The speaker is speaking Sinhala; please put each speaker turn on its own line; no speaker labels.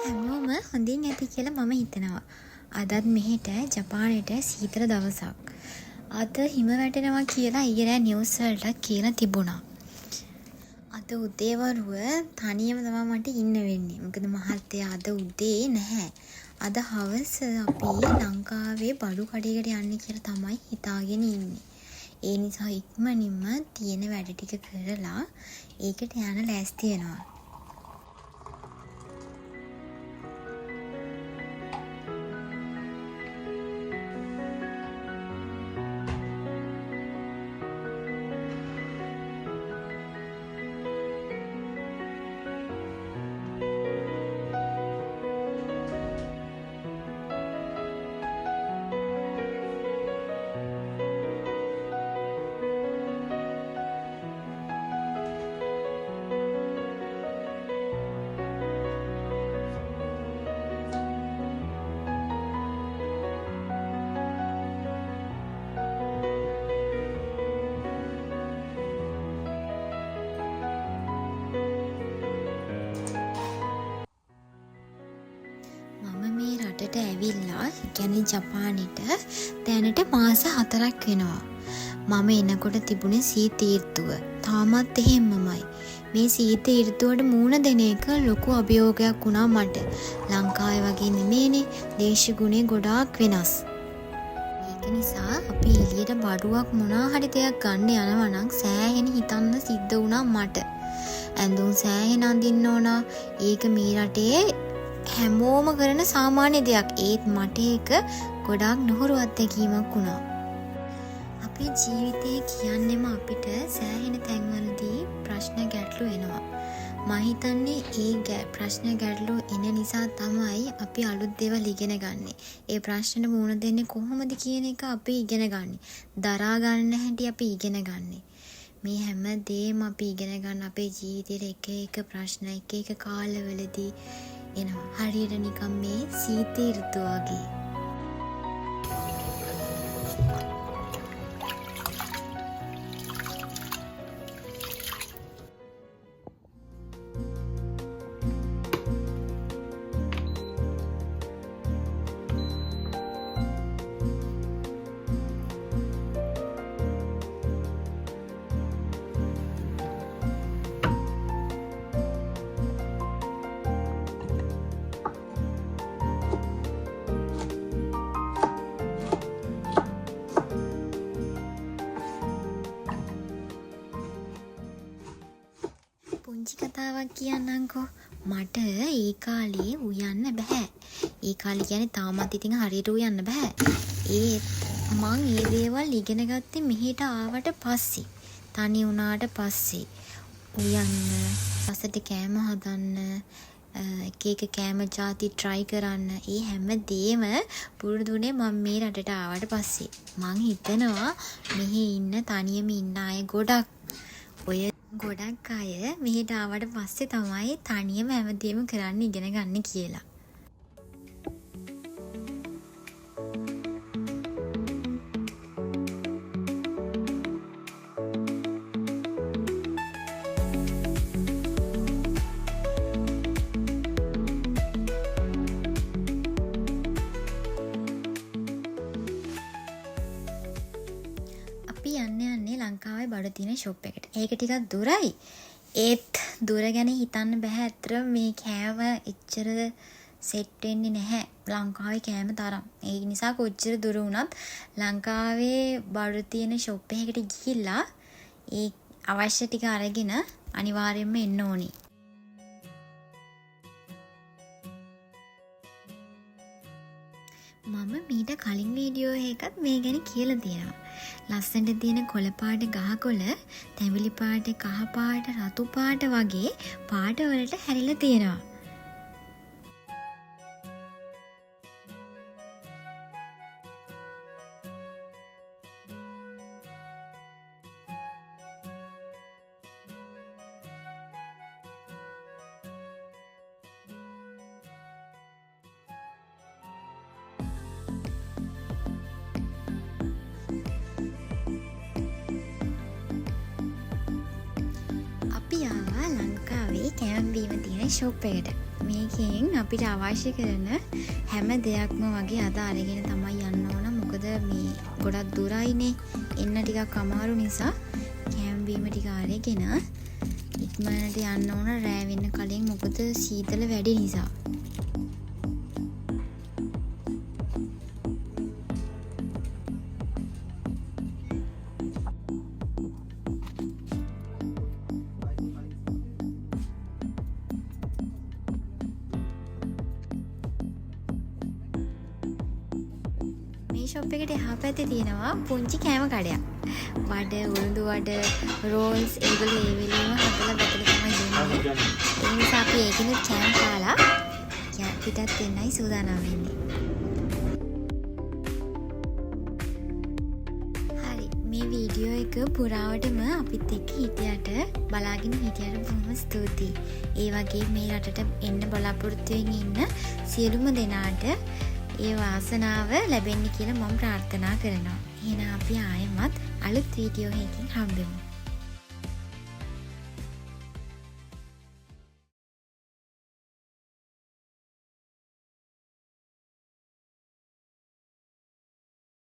හැමෝම හොඳින් ඇති කියලා මම හිතනවා. අදත් මෙහෙට ජපානයට සීතල දවසක්. අද හිම වැටෙනවා කියලා ඊයේ නිවුස් වලට කියලා තිබුණා. අද උදේවරුව තනියම තමයි මට ඉන්න වෙන්නේ. මොකද මහත්තයා අද උදේ නැහැ. අද හවස අපි ලංකාවේ බඩු කඩේකට යන්න කියලා තමයි හිතාගෙන ඉන්නේ. ඒ නිසා ඉක්මනින්ම තියෙන වැඩ ටික කරලා ඒකට යන්න ලෑස්ති වෙනවා. රටට ඇවිල්ලා කියන්නේ ජපානෙට දැනට මාස 4ක් වෙනවා. මම එනකොට තිබුණේ සීත ඍතුව. තාමත් එහෙම්මමයි. මේ සීත ඍතුවට මූණ දෙන එක ලොකු අභියෝගයක් වුණා මට. ලංකාවේ වගේ නෙමෙයිනේ. දේශගුණේ ගොඩාක් වෙනස්. ඒක නිසා අපි එළියට බඩුවක් මොනවා හරි දෙයක් ගන්න යනවා නම් සෑහෙන හිතන්න සිද්ධ වුණා මට. ඇඳුම් සෑහෙන අඳින්න ඕන. ඒක මේ රටේ හැමෝම කරන සාමාන්‍ය දෙයක්. ඒත් මට ඒක ගොඩාක් නොහුරු අත්දැකීමක් වුණා. අපේ ජීවිතේ කියන්නේම අපිට සෑහෙන තැන්වලදී ප්‍රශ්න ගැටලු එනවා. මම හිතන්නේ ඒ ප්‍රශ්න ගැටලු එන නිසා තමයි අපි අලුත් දේවල් ඉගෙන ගන්නෙ. ඒ ප්‍රශ්නෙට මුහුණ දෙන්නේ කොහොමද කියන එක අපි ඉගෙන ගන්නෙ. දරා ගන්න හැටි අපි ඉගෙන ගන්නෙ. මේ හැම දෙයක්ම අපි ඉගෙන ගන්න අපේ ජීවිතේට එක එක ප්‍රශ්න එක එක කාලවලදී එනවා. හරියට නිකම් මේ සීත ඍතුව වගේ. පුංචි කතාවක් කියන්නම්කෝ. මට ඒ කාලේ උයන්න බෑ. ඒ කාලේ කියන්නේ තාමත් ඉතින් හරියට උයන්න බෑ. ඒත් මං මේ දේවල් ඉගෙන ගත්තේ මෙහෙට ආවට පස්සේ. තනි වුණාට පස්සේ උයන්න, රසට කෑම හදන්න, එක එක කෑම ಜಾති try කරන්න. ඒ හැම දෙෙම පුරුදුනේ මම මේ රටට ආවට පස්සේ. මං හිතනවා මෙහි ඉන්න තනියම ඉන්න අය ගොඩක් අය මෙහෙට ආවට පස්සේ තමයි තනියම හැමදේම කරන්න ඉගෙන ගන්න කියලා. අපි යන්නේ ලංකාවේ බඩ තියෙන ෂොප් එකට. ඒක ටිකක් දුරයි. ඒත් දුර ගැන හිතන්න බෑ. අතර මේ කෑම එච්චර සෙට් වෙන්නේ නැහැ ලංකාවේ කෑම තරම්. ඒ නිසා කොච්චර දුර වුණත් ලංකාවේ බඩ තියෙන ෂොප් එකකට ගිහිල්ලා ඒ අවශ්‍ය ටික අරගෙන අනිවාර්යයෙන්ම එන්න ඕනි. මම මීට කලින් වීඩියෝ එකත් මේ ගැන කියලා තියෙනවා. ලස්සනට තියෙන කොළ පාට ගහකොළ තැඹිලි පාට, කහ පාට, රතු පාට වගේ පාට වලට හැරිලා තියෙනවා. අපි ආවා ලංකාවේ කෑම බීම තියෙන ෂොප් එකට. මේකෙන් අපිට අවශ්‍ය කරන හැම දෙයක්ම වගේ අද අරගෙන තමයි යන්න ඕන. මොකද මේ ගොඩක් දුරයිනේ. එන්න ටිකක් අමාරු නිසා කෑම බීම ටික අරගෙන ඉක්මනට යන්න ඕන රෑ වෙන්න කලින්. මොකද සීතල වැඩි නිසා. මේ ෂොප් එකට එහා පැත්තේ තියෙනවා පුංචි කෑම කඩයක්. වඩ, උළුදු වඩ, රෝල්ස් ඒගොල්ලෝ ඒ වෙලෙම හදලා බතල තමයි දෙන්නේ. ඒ නිසා අපි ඒකිනුත් කෑම කාලා පිටත් වෙන්නයි සූදානම් වෙන්නේ. හරි, මේ වීඩියෝ එක පුරාවටම අපිත් එක්ක හිටියට බලාගෙන හිටියට බොහොම ස්තුතියි. ඒ වගේ මේ රටට එන්න බලාපොරොත්තු වෙමින් ඉන්න සියලුම දෙනාට ඒ වාසනාව ලැබෙන්න කියලා මම ප්‍රාර්ථනා කරනවා. එහෙනම් අපි ආයෙමත් අලුත් වීඩියෝ එකකින් හම්බෙමු.